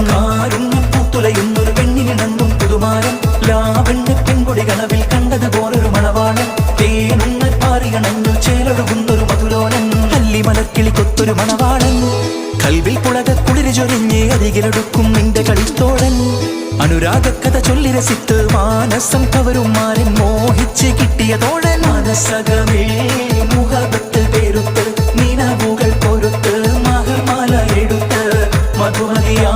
കാരുണ്യപ്പൂത്തുലയുന്നൊരു പെണ്ണിനിണങ്ങും പുതുമാരൻ ലാവണ്യ പെൺകൊടി കനവിൽ കണ്ടതുപോലൊരു മണവാളൻ തേനുണ്ണ പാറിയണഞ്ഞു ചേലൊഴുകുന്നൊരു മധുലോലൻ അല്ലിമലർക്കിളി കൊത്തൊരു മണവാളൻ കൽവിൽ പുളക കുളിര് ചൊരിഞ്ഞ് അരികിലൊടുക്കും നിന്റെ കളിത്തോഴൻ അനുരാഗക്കഥ ചൊല്ലി രസിത്ത് മാനസം കവരും മാരൻ മോഹിച്ച് കിട്ടിയ തോഴൻ മനസകമേ മുഖത്ത് പേരുത്ത് നിലവുകൾ പൊരുത്ത് മഹർമാല എടുത്ത് മധുമതിയാ